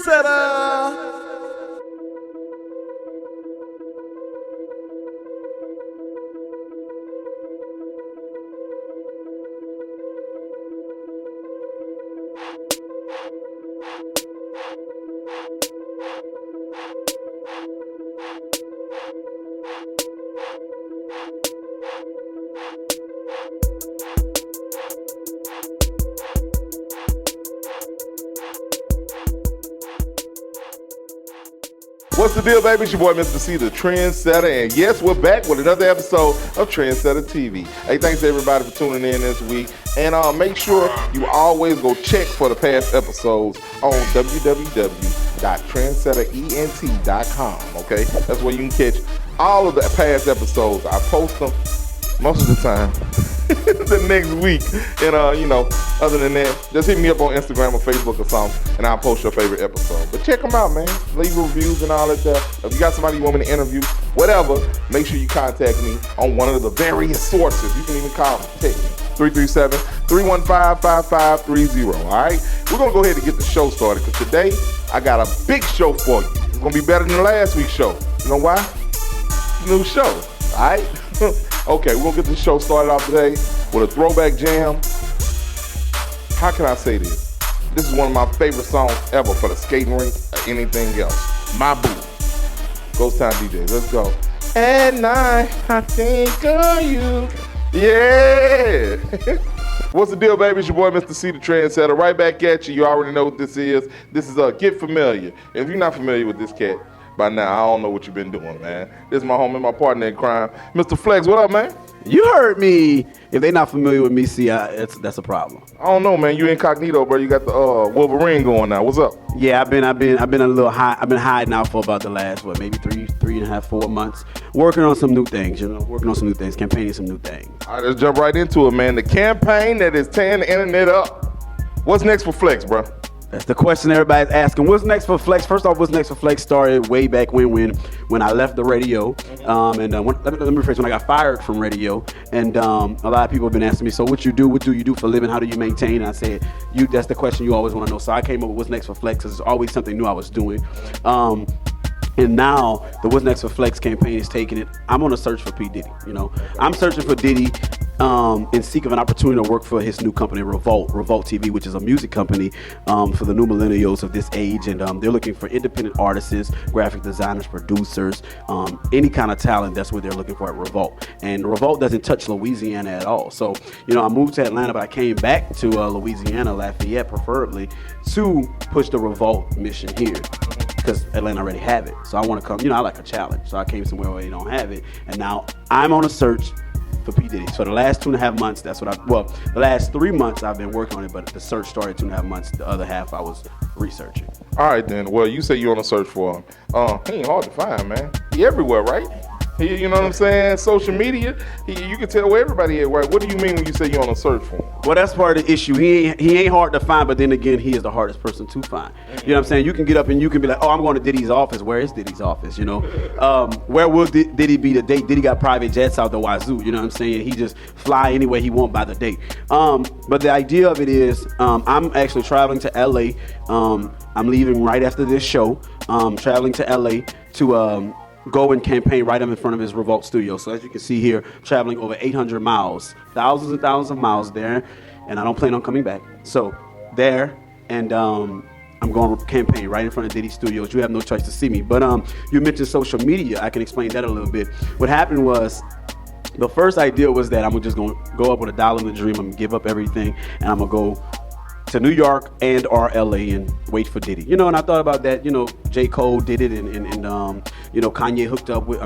Trendsetter. What's the deal, baby? It's your boy, Mr. C, the Trendsetter, and yes, we're back with another episode of Trendsetter TV. Hey, thanks to everybody for tuning in this week, and make sure you always go check for the past episodes on www.trendsetterent.com, okay? That's where you can catch all of the past episodes. I post them most of the time the next week, and other than that, just hit me up on Instagram or Facebook or something, and I'll post your favorite episode. But check them out, man. Leave reviews and all that stuff. If you got somebody you want me to interview, whatever, make sure you contact me on one of the various sources. You can even call me, text me, 337-315-5530, all right? We're going to go ahead and get the show started, because today I got a big show for you. It's going to be better than last week's show. You know why? New show, all right? Okay, we're going to get this show started off today with a throwback jam. How can I say this? This is one of my favorite songs ever for the skating rink or anything else. My Boo. Ghost Time DJ, let's go. At night, I think of you. Yeah. What's the deal, baby? It's your boy, Mr. C, the Trendsetter. Right back at you. You already know what this is. This is Get Familiar. If you're not familiar with this cat by now, I don't know what you've been doing, man. This is my homie, my partner in crime, Mr. Flex. What up, man? You heard me. If they not familiar with me, see, that's a problem. I don't know, man. You incognito, bro. You got the Wolverine going now. What's up? Yeah, I've been a little high. I've been hiding out for about the last maybe three and a half, 4 months, working on some new things. Campaigning some new things. All right, let's jump right into it, man. The campaign that is tearing the internet up. What's next for Flex, bro? That's the question everybody's asking. What's next for Flex? First off, what's next for Flex started way back when I left the radio. Let me rephrase, when I got fired from radio. And a lot of people have been asking me, so what do you do for a living? How do you maintain? And I said, that's the question you always want to know. So I came up with what's next for Flex, because there's always something new I was doing. And now the What's Next for Flex campaign is taking it. I'm on a search for P. Diddy. I'm searching for Diddy in seek of an opportunity to work for his new company, Revolt TV, which is a music company for the new millennials of this age. And they're looking for independent artists, graphic designers, producers, any kind of talent. That's what they're looking for at Revolt. And Revolt doesn't touch Louisiana at all. So, I moved to Atlanta, but I came back to Louisiana, Lafayette preferably, to push the Revolt mission here, because Atlanta already have it. So I want to come, I like a challenge. So I came somewhere where they don't have it. And now I'm on a search for P. Diddy. So the last 2.5 months, the last 3 months I've been working on it, but the search started 2.5 months. The other half I was researching. All right, then. Well, you say you're on a search for him. He ain't hard to find, man. He everywhere, right? You know what I'm saying? Social media, you can tell where everybody is, right? What do you mean when you say you're on a search for him? Well, that's part of the issue. He ain't hard to find, but then again, he is the hardest person to find. You know what I'm saying? You can get up and you can be like, oh, I'm going to Diddy's office. Where is Diddy's office? Where will Diddy be the date? Diddy got private jets out the wazoo. You know what I'm saying? He just fly anywhere he want by the date. But the idea of it is, I'm actually traveling to LA. I'm leaving right after this show. Traveling to LA to go and campaign right up in front of his Revolt studio. So as you can see here, traveling over 800 miles, thousands and thousands of miles there, and I don't plan on coming back. So there, and I'm going to campaign right in front of Diddy Studios. You have no choice to see me. But you mentioned social media. I can explain that a little bit. What happened was, the first idea was that I'm just going to go up with $1 in the dream. I'm going to give up everything, and I'm going to go to New York and or LA and wait for Diddy. And I thought about that. J. Cole did it, and Kanye hooked up with,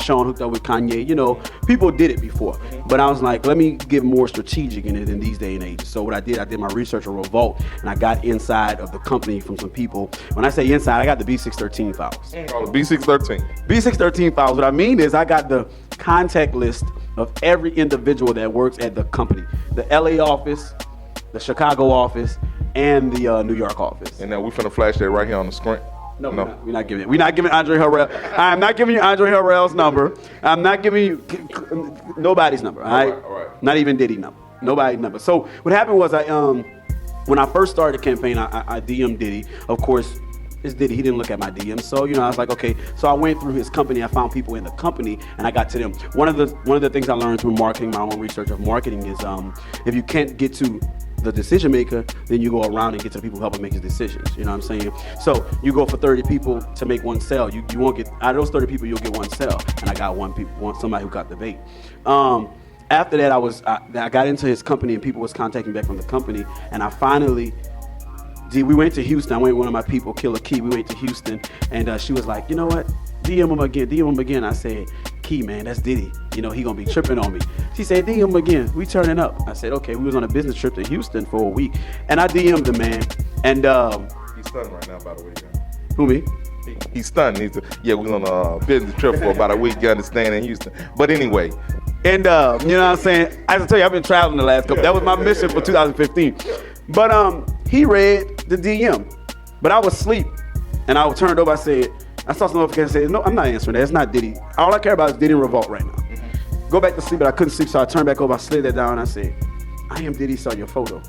Sean hooked up with Kanye. People did it before. But I was like, let me get more strategic in it in these day and ages. So what I did my research on Revolt, and I got inside of the company from some people. When I say inside, I got the B613 files. Oh, the B613. B613 files. What I mean is I got the contact list of every individual that works at the company. The LA office, the Chicago office, and the New York office. And now we're finna flash that right here on the screen. No. We're not giving it. We're not giving Andre Harrell. I'm not giving you Andre Harrell's number. I'm not giving you nobody's number. All right. All right. Not even Diddy number. Nobody's number. So what happened was I when I first started the campaign, I DM'd Diddy. Of course, it's Diddy. He didn't look at my DM. So, I was like, okay. So I went through his company. I found people in the company, and I got to them. One of the things I learned through marketing, my own research of marketing, is if you can't get to the decision maker, then you go around and get to the people who help him make his decisions. You know what I'm saying? So you go for 30 people to make one sale. You won't get, out of those 30 people, you'll get one sale. And I got somebody who got the bait. After that, I got into his company, and people was contacting me back from the company, and I finally, we went to Houston. I went with one of my people, Killer Key. We went to Houston, and she was like, you know what? DM him again. I said, Key, man, that's Diddy. He gonna be tripping on me. She said, DM him again. We turning up. I said, okay. We was on a business trip to Houston for a week, and I DM'd the man, and he's stunned right now, by the way. Who, me? He's stunned. We was on a business trip for about a week. You understand, in Houston. But anyway. And you know what I'm saying? I have to tell you, I've been traveling the last couple. That was my mission for 2015. But he read the DM, but I was asleep, and I turned over. I saw some notification. I said, no, I'm not answering that. It's not Diddy. All I care about is Diddy and Revolt right now. Go back to sleep, but I couldn't sleep, so I turned back over. I slid that down, and I said, I am Diddy. Saw your photo.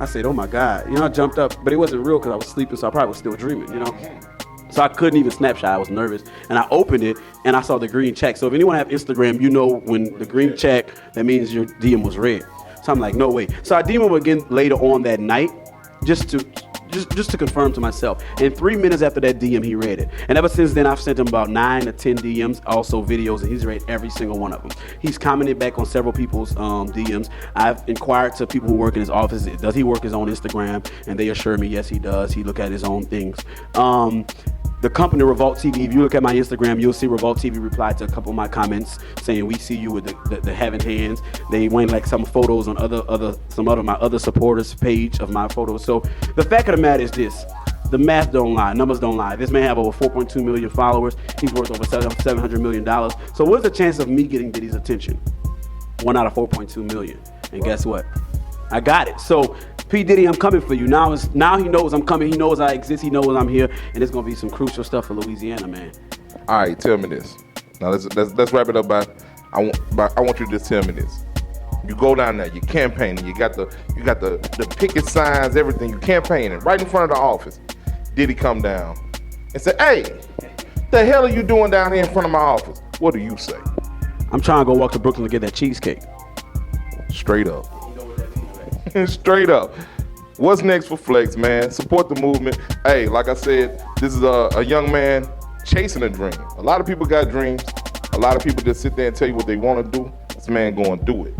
I said, oh my God. I jumped up, but it wasn't real because I was sleeping, so I probably was still dreaming. So I couldn't even snapshot. I was nervous. And I opened it, and I saw the green check. So if anyone have Instagram, when the green check, that means your DM was read. So I'm like, no way. So I DM'd him again later on that night, just to confirm to myself. And 3 minutes after that DM, he read it. And ever since then, I've sent him about 9 to 10 DMs, also videos, and he's read every single one of them. He's commented back on several people's DMs. I've inquired to people who work in his office, does he work his own Instagram? And they assure me, yes, he does. He look at his own things. The company Revolt TV, if you look at my Instagram, you'll see Revolt TV replied to a couple of my comments saying, we see you with the having hands. They went like some photos on some of my other supporters page of my photos. So the fact of the matter is this: the math don't lie, numbers don't lie. This man have over 4.2 million followers. He's worth over $700 million. So what's the chance of me getting Diddy's attention? 1 out of 4.2 million. And guess what? I got it. So P. Diddy, I'm coming for you. Now he knows I'm coming. He knows I exist. He knows I'm here. And it's going to be some crucial stuff for Louisiana, man. All right, tell me this. Now, let's wrap it up I want you to just tell me this. You go down there, you're campaigning. You got the picket signs, everything. You campaigning right in front of the office. Diddy come down and say, hey, the hell are you doing down here in front of my office? What do you say? I'm trying to go walk to Brooklyn to get that cheesecake. Straight up. Straight up. What's next for Flex, man? Support the movement. Hey, like I said, this is a young man chasing a dream. A lot of people got dreams. A lot of people just sit there and tell you what they want to do. This man going to do it.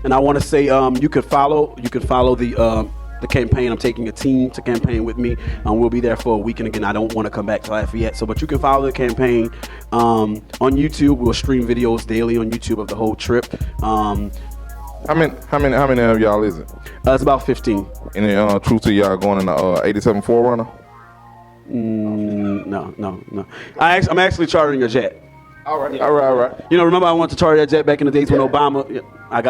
And I want to say, you could follow the campaign. I'm taking a team to campaign with me. We'll be there for a week, and again, I don't want to come back to Lafayette. So, but you can follow the campaign on YouTube. We'll stream videos daily on YouTube of the whole trip. How many of y'all is it? It's about 15. Any truth to y'all going in the 87 4Runner? No. I'm actually chartering a jet. All right. Remember I wanted to charter that jet back in the days when Obama. Yeah,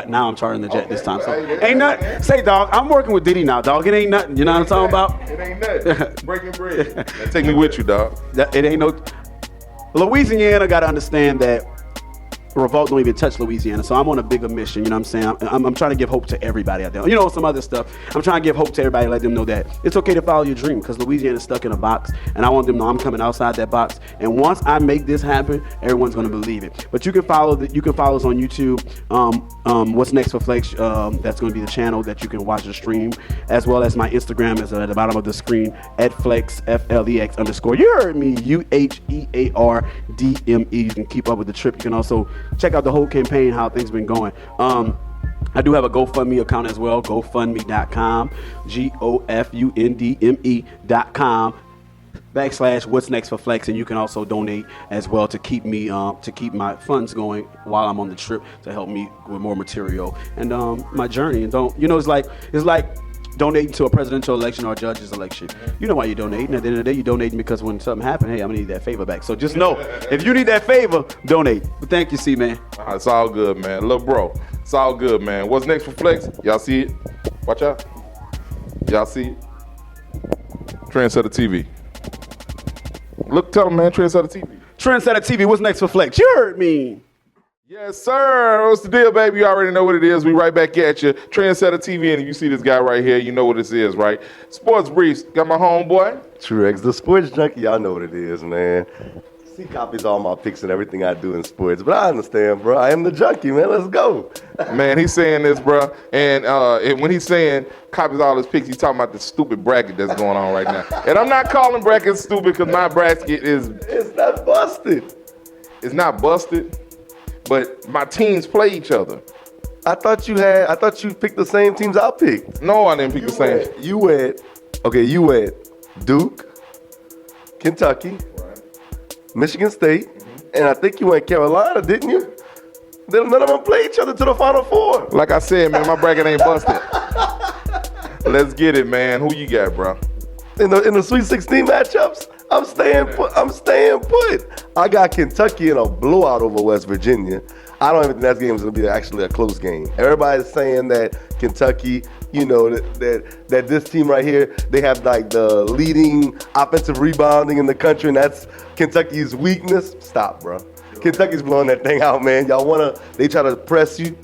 now I'm chartering the jet this time. So ain't nothing. Say, dog, I'm working with Diddy now, dog. It ain't nothing. You know what I'm talking about? It ain't nothing. Breaking bread. Now take me with you, dog. It ain't no. Louisiana got to understand that Revolt don't even touch Louisiana, so I'm on a bigger mission. You know what I'm saying? I'm trying to give hope to everybody out there. Some other stuff. I'm trying to give hope to everybody, let them know that it's okay to follow your dream, because Louisiana's stuck in a box, and I want them to know I'm coming outside that box. And once I make this happen, everyone's gonna believe it. But you can follow us on YouTube. What's next for Flex? That's gonna be the channel that you can watch the stream, as well as my Instagram is at the bottom of the screen at Flex FLEX_. You heard me, UHEARDME. You can keep up with the trip. You can also check out the whole campaign, how things been going. I do have a GoFundMe account as well, GoFundMe.com, GoFundMe.com / What's Next for Flex, and you can also donate as well to keep me to keep my funds going while I'm on the trip, to help me with more material and my journey. And it's like donating to a presidential election or a judge's election. You know why you're donating. At the end of the day, you're donating because when something happens, hey, I'm gonna need that favor back. So just know, if you need that favor, donate. But thank you, C, man. It's all good, man. Look, bro, it's all good, man. What's next for Flex? Y'all see it? Watch out. Y'all see it? TRENDSETTA TV. Look, tell them, man, TRENDSETTA TV. TRENDSETTA TV, what's next for Flex? You heard me. Yes, sir. What's the deal, baby? You already know what it is. We right back at you. Trendsetta TV, and if you see this guy right here, you know what this is, right? Sports Briefs. Got my homeboy. TRENDSETTA, the sports junkie. Y'all know what it is, man. He copies all my picks and everything I do in sports, but I understand, bro. I am the junkie, man. Let's go. Man, he's saying this, bro. And when he's saying copies all his picks, he's talking about the stupid bracket that's going on right now. And I'm not calling brackets stupid because my bracket is... It's not busted. It's not busted. But my teams play each other. I thought you picked the same teams I picked. No, I didn't pick the same. You went Duke, Kentucky, Right. Michigan State, and I think you went Carolina, didn't you? Then none of them play each other to the Final Four. Like I said, man, my bracket ain't busted. Let's get it, man. Who you got, bro? In the Sweet 16 matchups, I'm staying put. I got Kentucky in a blowout over West Virginia. I don't even think that game is going to be actually a close game. Everybody's saying that Kentucky, that this team right here, they have like the leading offensive rebounding in the country, and that's Kentucky's weakness. Stop, bro. Kentucky's blowing that thing out, man. They try to press you.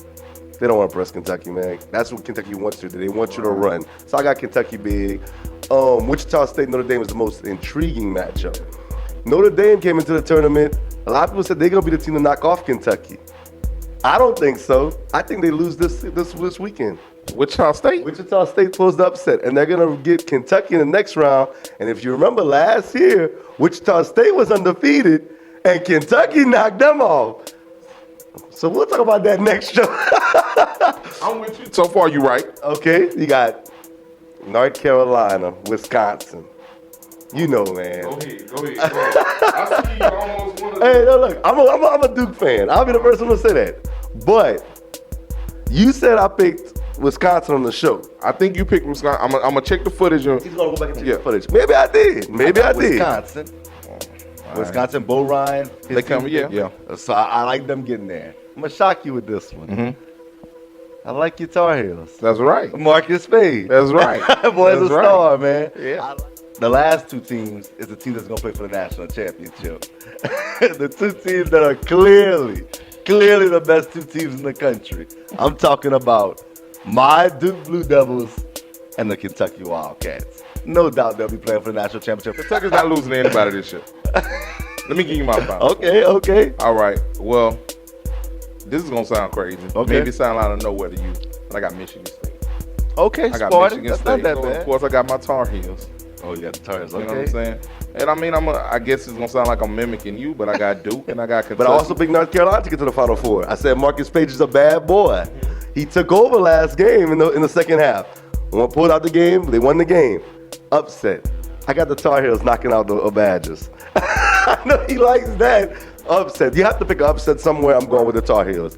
They don't want to press Kentucky, man. That's what Kentucky wants to do. They want you to run. So I got Kentucky big. Wichita State, Notre Dame is the most intriguing matchup. Notre Dame came into the tournament. A lot of people said they're going to be the team to knock off Kentucky. I don't think so. I think they lose this weekend. Wichita State? Wichita State pulls the upset, and they're going to get Kentucky in the next round. And if you remember last year, Wichita State was undefeated, and Kentucky knocked them off. So we'll talk about that next show. I'm with you. So far, you right. Okay, you got North Carolina, Wisconsin. You know, man. Go ahead. I see you almost want to... Hey, no, look, I'm a Duke fan. I'll be the first one to say that. But you said I picked Wisconsin on the show. I think you picked Wisconsin. I'm going to check the footage. He's going to go back and check the footage. Maybe I did. I did. Wisconsin. Wisconsin, Bo Ryan. They come, yeah. So I like them getting there. I'm going to shock you with this one. Mm-hmm. I like your Tar Heels. That's right. Marcus Spade. That's right. Boy's That's a right. star, man. Yeah. The last two teams is the team that's going to play for the national championship. The two teams that are clearly the best two teams in the country. I'm talking about my Duke Blue Devils and the Kentucky Wildcats. No doubt they'll be playing for the national championship. Kentucky's not losing to anybody this year. Let me give you my final. Okay. All right. Well, this is going to sound crazy. Okay. Maybe sound out of nowhere to you, but I got Michigan State. Okay, I got Spartan. Michigan That's State. not that So, bad. of course, I got my Tar Heels. Oh, yeah, the Tar Heels. You know what Okay. I'm saying? And I mean, I guess it's going to sound like I'm mimicking you, but I got Duke and I got Kentucky. But I also picked North Carolina to get to the Final Four. I said Marcus Page is a bad boy. He took over last game in the second half. When I pulled out the game, they won the game. Upset. I got the Tar Heels knocking out the Badgers. I know he likes that. Upset. You have to pick an upset somewhere. I'm going with the Tar Heels.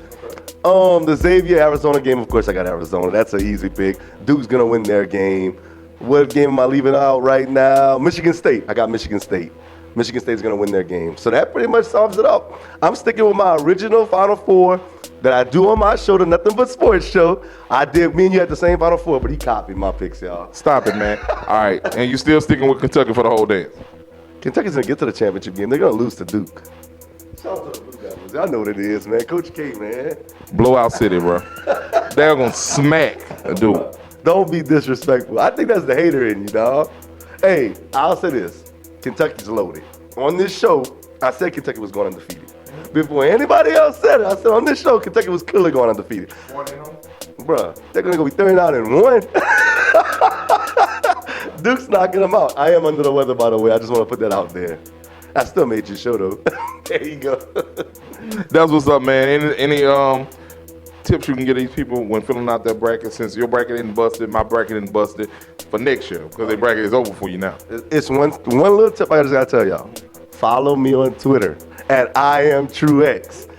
The Xavier-Arizona game, of course, I got Arizona. That's an easy pick. Duke's going to win their game. What game am I leaving out right now? Michigan State. I got Michigan State. Michigan State's going to win their game. So that pretty much sums it up. I'm sticking with my original Final Four that I do on my show, the Nothing But Sports show. Me and you had the same Final Four, but he copied my picks, y'all. Stop it, man. All right. And you still sticking with Kentucky for the whole dance? Kentucky's going to get to the championship game. They're going to lose to Duke. Shout out to the Blue Devils. Y'all know what it is, man. Coach K, man. Blowout City, bro. They're going to smack a Duke. Don't be disrespectful. I think that's the hater in you, dog. Hey, I'll say this. Kentucky's loaded. On this show, I said Kentucky was going undefeated. Before anybody else said it, I said on this show, Kentucky was clearly going undefeated. Bruh, they're going to go be 39-1. Duke's knocking them out. I am under the weather, by the way. I just want to put that out there. I still made your show, though. There you go. That's what's up, man. Any tips you can give these people when filling out their bracket, since your bracket isn't busted, my bracket isn't busted, for next year, because their bracket is over for you now? It's one little tip I just got to tell y'all. Follow me on Twitter at IamTrueX.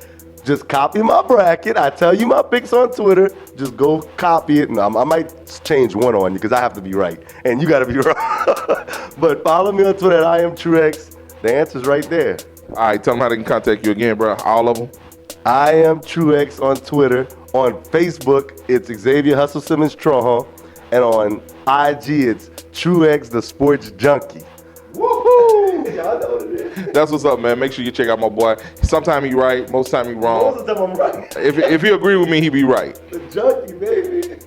Just copy my bracket. I tell you my picks on Twitter. Just go copy it. And I might change one on you because I have to be right. And you got to be wrong. But follow me on Twitter at IamTrueX. The answer's right there. All right, tell them how they can contact you again, bro. All of them. IamTrueX on Twitter. On Facebook, it's Xavier Hustle Simmons Trohon. And on IG, it's Truex the Sports Junkie. Woohoo! Y'all know what it is. That's what's up, man. Make sure you check out my boy. Sometimes he right, most time he Most wrong. of the time I'm right. If he agree with me, he be right. The junkie, baby.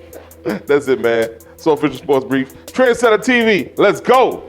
That's it, man. So Official Sports Brief. Trendsetter TV. Let's go.